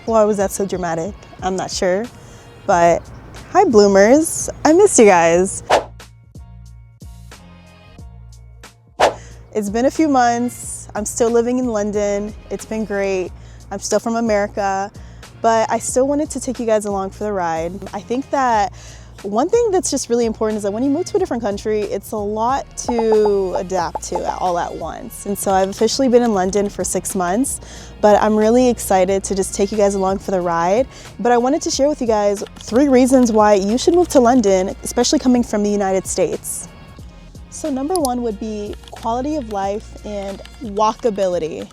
Why was that so dramatic? I'm not sure, but hi bloomers, I missed you guys. It's been a few months. I'm still living in London. It's been great. I'm still from America, but I still wanted to take you guys along for the ride. I think that one thing that's just really important is that when you move to a different country, it's a lot to adapt to all at once. And so I've officially been in London for 6 months, but I'm really excited to just take you guys along for the ride. But I wanted to share with you guys 3 reasons why you should move to London, especially coming from the United States. So number 1 would be quality of life and walkability.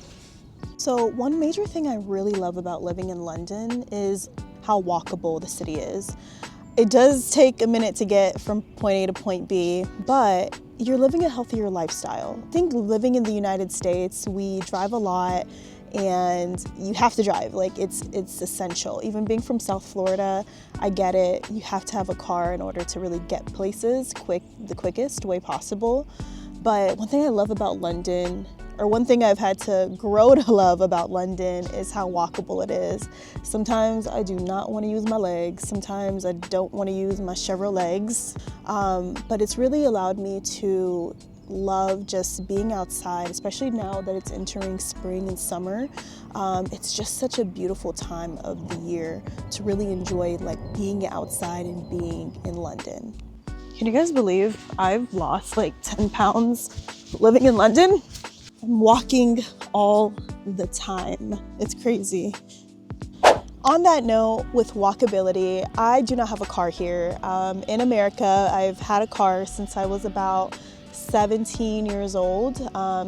So one major thing I really love about living in London is how walkable the city is. It does take a minute to get from point A to point B, but you're living a healthier lifestyle. I think living in the United States, we drive a lot and you have to drive, like it's essential. Even being from South Florida, I get it. You have to have a car in order to really get places the quickest way possible. But one thing I love about London, or one thing I've had to grow to love about London, is how walkable it is. Sometimes I do not want to use my legs. Sometimes I don't want to use my Chevrolet legs. But it's really allowed me to love just being outside, especially now that it's entering spring and summer. It's just such a beautiful time of the year to really enjoy like being outside and being in London. Can you guys believe I've lost like 10 pounds living in London? I'm walking all the time. It's crazy. On that note, with walkability, I do not have a car here. In America, I've had a car since I was about 17 years old.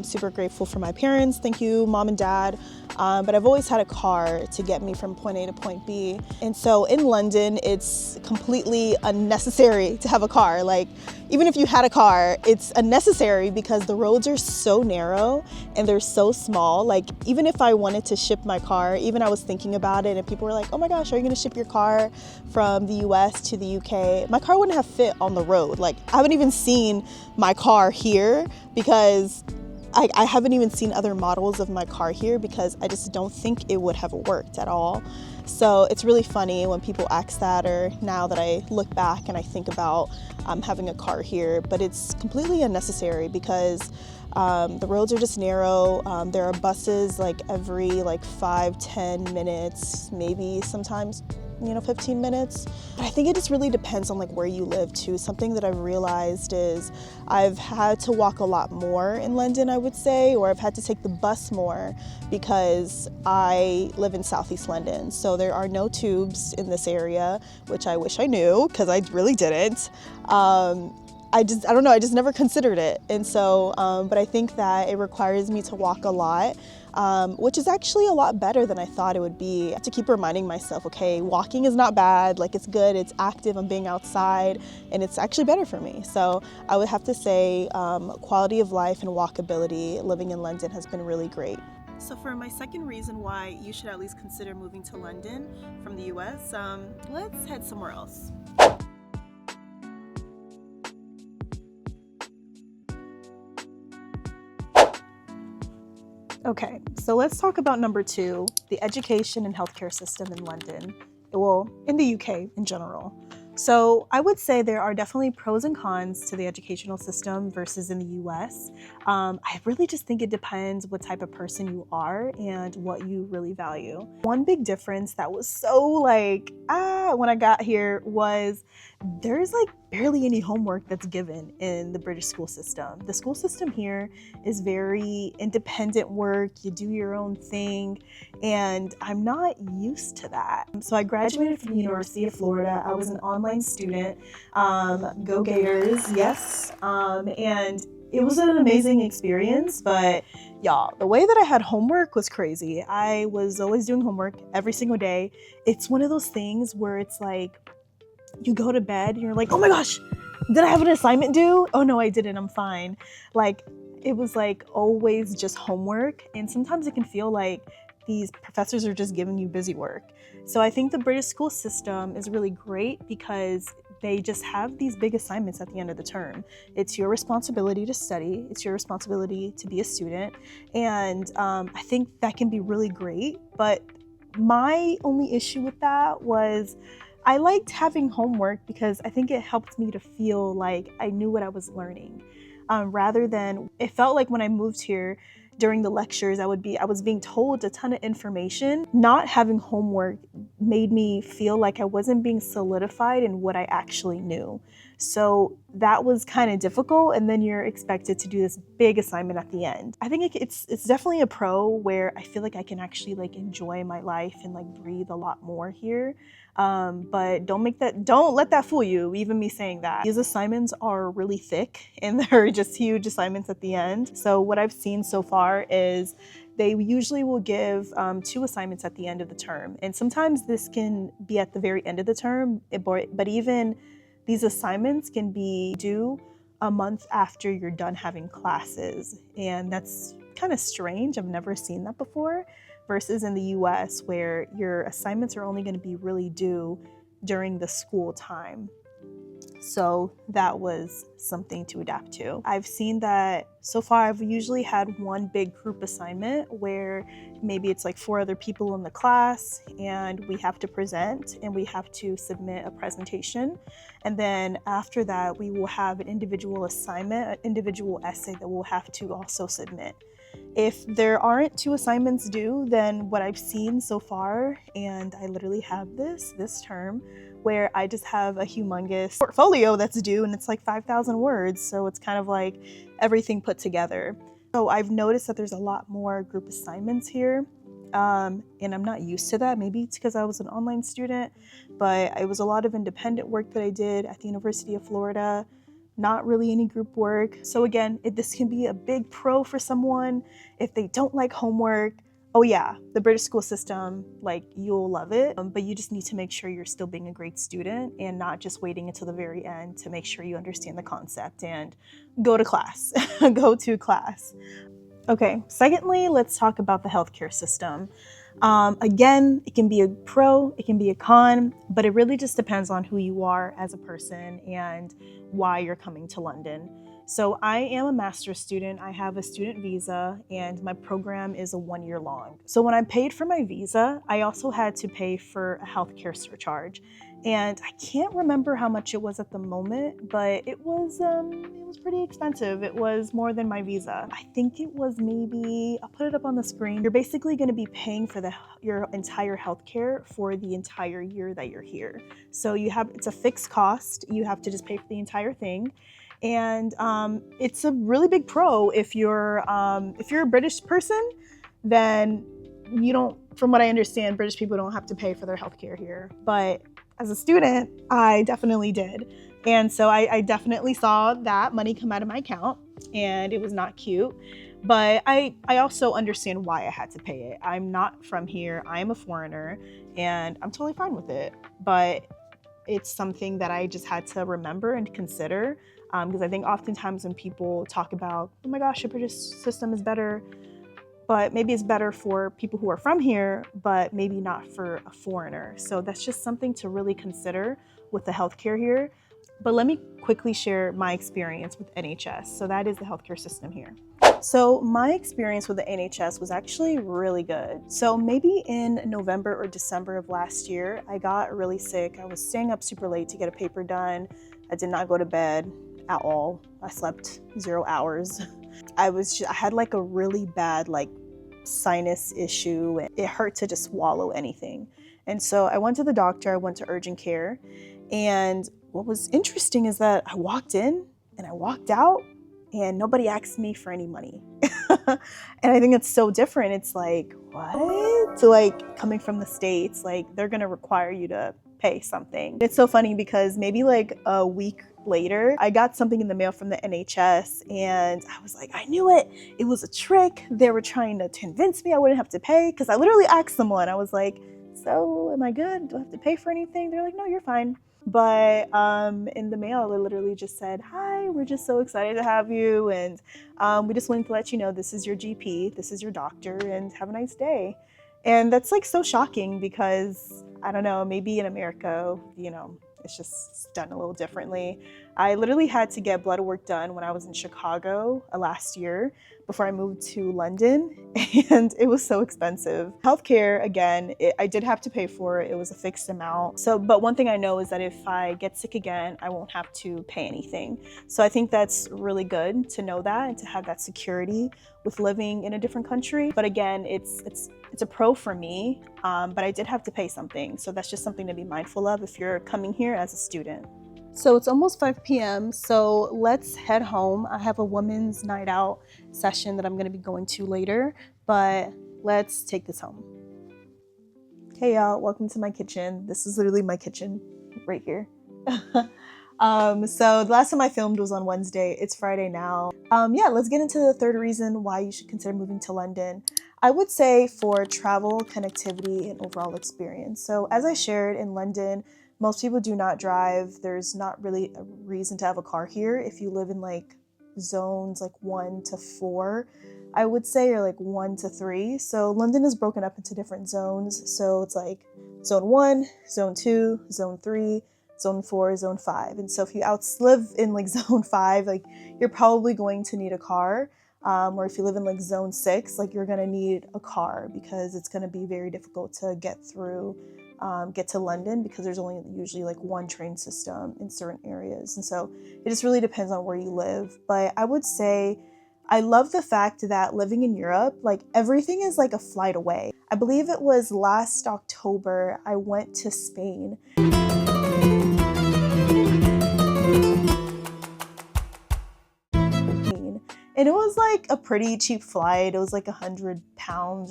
Super grateful for my parents. Thank you, Mom and Dad. But I've always had a car to get me from point A to point B. And so in London, it's completely unnecessary to have a car. Like, even if you had a car, it's unnecessary because the roads are so narrow and they're so small. Like, even if I wanted to ship my car, even I was thinking about it and people were like, oh my gosh, are you gonna ship your car from the US to the UK? My car wouldn't have fit on the road. Like, I haven't even seen my car here because I haven't even seen other models of my car here because I just don't think it would have worked at all. So it's really funny when people ask that, or now that I look back and I think about having a car here, but it's completely unnecessary because the roads are just narrow. There are buses like every 5-10 minutes, maybe sometimes 15 minutes. But I think it just really depends on like where you live too. Something that I've realized is I've had to walk a lot more in London, I would say, or I've had to take the bus more because I live in Southeast London. So there are no tubes in this area, which I wish I knew because I really didn't. I don't know, I just never considered it. And so, but I think that it requires me to walk a lot, which is actually a lot better than I thought it would be. I have to keep reminding myself, okay, walking is not bad, like it's good, it's active, I'm being outside, and it's actually better for me. So I would have to say quality of life and walkability living in London has been really great. So for my second reason why you should at least consider moving to London from the US, let's head somewhere else. Okay, so let's talk about number 2, the education and healthcare system in London, well, in the UK in general. So I would say there are definitely pros and cons to the educational system versus in the US. I really just think it depends what type of person you are and what you really value. One big difference that was so when I got here was there's barely any homework that's given in the British school system. The school system here is very independent work, you do your own thing, and I'm not used to that. So I graduated from the University of Florida. I was an online student. Go Gators, yes. And it was an amazing experience, but y'all, the way that I had homework was crazy. I was always doing homework every single day. It's one of those things where it's like, you go to bed and you're like, oh my gosh, did I have an assignment due? Oh no, I didn't, I'm fine. It was always just homework. And sometimes it can feel like these professors are just giving you busy work. So I think the British school system is really great because they just have these big assignments at the end of the term. It's your responsibility to study. It's your responsibility to be a student. And I think that can be really great. But My only issue with that was I liked having homework because I think it helped me to feel like I knew what I was learning. Rather than, it felt like when I moved here during the lectures, I was being told a ton of information. Not having homework made me feel like I wasn't being solidified in what I actually knew. So that was kind of difficult, and then you're expected to do this big assignment at the end. I think it's definitely a pro where I feel like I can actually like enjoy my life and like breathe a lot more here. But don't let that fool you, even me saying that. These assignments are really thick and they're just huge assignments at the end. So what I've seen so far is they usually will give 2 assignments at the end of the term. And sometimes this can be at the very end of the term, but even these assignments can be due a month after you're done having classes. And that's kind of strange. I've never seen that before, versus in the US where your assignments are only going to be really due during the school time. So that was something to adapt to. I've seen that so far I've usually had one big group assignment where maybe it's like 4 other people in the class and we have to present and we have to submit a presentation. And then after that, we will have an individual assignment, an individual essay that we'll have to also submit. If there aren't 2 assignments due, then what I've seen so far, and I literally have this term, where I just have a humongous portfolio that's due and it's like 5,000 words. So it's kind of like everything put together. So I've noticed that there's a lot more group assignments here. And I'm not used to that. Maybe it's because I was an online student, but it was a lot of independent work that I did at the University of Florida. Not really any group work. So again, this can be a big pro for someone if they don't like homework. Oh yeah, the British school system, like you'll love it, but you just need to make sure you're still being a great student and not just waiting until the very end to make sure you understand the concept and go to class, go to class. Okay, secondly, let's talk about the healthcare system. Again, it can be a pro, it can be a con, but it really just depends on who you are as a person and why you're coming to London. So I am a master's student. I have a student visa and my program is a 1 year long. So when I paid for my visa, I also had to pay for a healthcare surcharge. And I can't remember how much it was at the moment, but it was pretty expensive. It was more than my visa. I think it was maybe, I'll put it up on the screen. You're basically going to be paying for your entire healthcare for the entire year that you're here. So it's a fixed cost. You have to just pay for the entire thing. And it's a really big pro if you're a British person, then you don't, from what I understand, British people don't have to pay for their healthcare here. But as a student, I definitely did. And so I definitely saw that money come out of my account and it was not cute. But I also understand why I had to pay it. I'm not from here, I'm a foreigner, and I'm totally fine with it. But it's something that I just had to remember and consider. Because I think oftentimes when people talk about, oh my gosh, the British system is better, but maybe it's better for people who are from here, but maybe not for a foreigner. So that's just something to really consider with the healthcare here. But let me quickly share my experience with NHS. So that is the healthcare system here. So my experience with the NHS was actually really good. So maybe in November or December of last year, I got really sick. I was staying up super late to get a paper done. I did not go to bed at all. I slept 0 hours. I had like a really bad like sinus issue. It hurt to just swallow anything. And so I went to the doctor, I went to urgent care. And what was interesting is that I walked in and I walked out and nobody asked me for any money. And I think it's so different. It's like, what? So like coming from the States, like they're gonna require you to pay something. It's so funny because maybe like a week later, I got something in the mail from the NHS and I was like, I knew it. It was a trick. They were trying to convince me I wouldn't have to pay, because I literally asked someone, I was like, so am I good? Do I have to pay for anything? They're like, no, you're fine. But in the mail, it literally just said, hi, we're just so excited to have you. And we just wanted to let you know this is your GP, this is your doctor, and have a nice day. And that's like so shocking because, I don't know, maybe in America, you know, It's just done a little differently. I literally had to get blood work done when I was in Chicago last year before I moved to London, and it was so expensive. Healthcare, again, I did have to pay for it. It was a fixed amount. But one thing I know is that if I get sick again, I won't have to pay anything. So I think that's really good to know that and to have that security with living in a different country. But again, it's a pro for me, but I did have to pay something. So that's just something to be mindful of if you're coming here as a student. So it's almost 5 p.m. So let's head home. I have a women's night out session that I'm going to be going to later, but let's take this home. Hey y'all, welcome to my kitchen. This is literally my kitchen right here. So the last time I filmed was on Wednesday. It's Friday now. Yeah, let's get into the third reason why you should consider moving to London. I would say for travel, connectivity, and overall experience. So as I shared, in London, most people do not drive. There's not really a reason to have a car here. If you live in like zones like 1 to 4, I would say, or like 1 to 3. So London is broken up into different zones. So it's like zone 1, zone 2, zone 3, zone 4, zone 5. And so if you live in like zone 5, like you're probably going to need a car. Or if you live in like zone 6, like you're gonna need a car because it's gonna be very difficult to get to London because there's only usually like one train system in certain areas. And so it just really depends on where you live. But I would say I love the fact that living in Europe, like everything is like a flight away. I believe it was last October, I went to Spain. And it was like a pretty cheap flight. It was like £100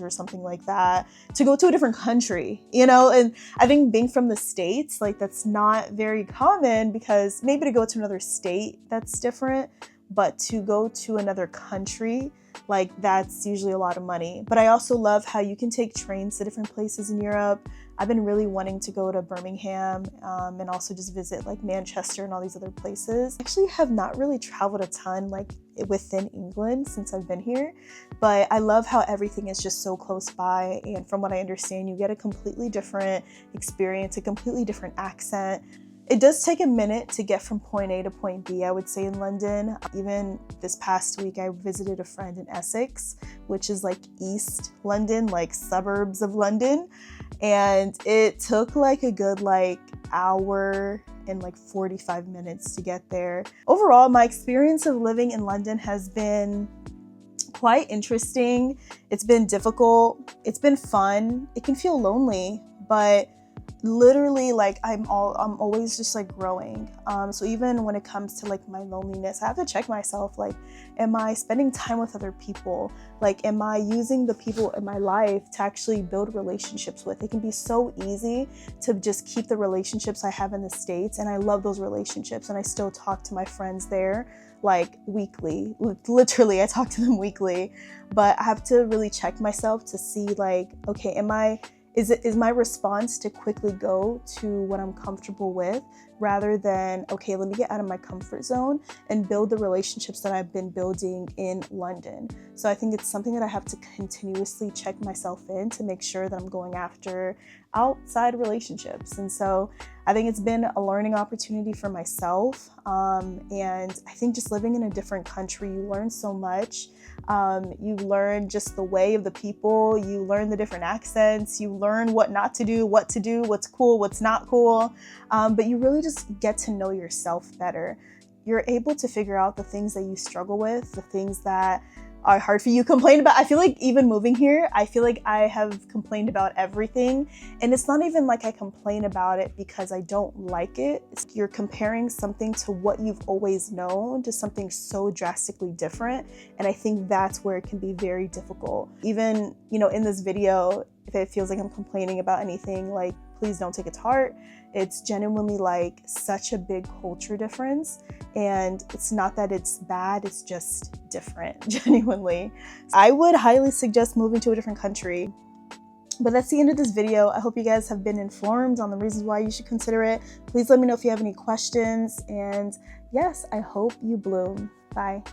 or something like that to go to a different country, you know? And I think being from the States, like that's not very common because maybe to go to another state, that's different. But to go to another country, like that's usually a lot of money. But I also love how you can take trains to different places in Europe. I've been really wanting to go to Birmingham and also just visit like Manchester and all these other places. I actually have not really traveled a ton like within England since I've been here, but I love how everything is just so close by. And from what I understand, you get a completely different experience, a completely different accent. It does take a minute to get from point A to point B, I would say, in London. Even this past week, I visited a friend in Essex, which is like East London, like suburbs of London. And it took like a good hour and 45 minutes to get there. Overall, my experience of living in London has been quite interesting. It's been difficult. It's been fun. It can feel lonely, but literally I'm always just growing. So even when it comes to my loneliness, I have to check myself, am I spending time with other people? Am I using the people in my life to actually build relationships with? It can be so easy to just keep the relationships I have in the States, and I love those relationships, and I still talk to my friends there weekly. Literally, I talk to them weekly, but I have to really check myself to see okay, is my response to quickly go to what I'm comfortable with rather than, okay, let me get out of my comfort zone and build the relationships that I've been building in London. So I think it's something that I have to continuously check myself in to make sure that I'm going after outside relationships. And so I think it's been a learning opportunity for myself. And I think just living in a different country, you learn so much. You learn just the way of the people, you learn the different accents, you learn what not to do, what's cool, what's not cool. But you really just get to know yourself better. You're able to figure out the things that you struggle with, the things that are hard for you, complain about. I feel like even moving here, I feel like I have complained about everything. And it's not even like I complain about it because I don't like it. You're comparing something to what you've always known to something so drastically different. And I think that's where it can be very difficult. Even, in this video, if it feels like I'm complaining about anything, please don't take it to heart. It's genuinely such a big culture difference. And it's not that it's bad, it's just different, genuinely. I would highly suggest moving to a different country. But that's the end of this video. I hope you guys have been informed on the reasons why you should consider it. Please let me know if you have any questions. And yes, I hope you bloom. Bye.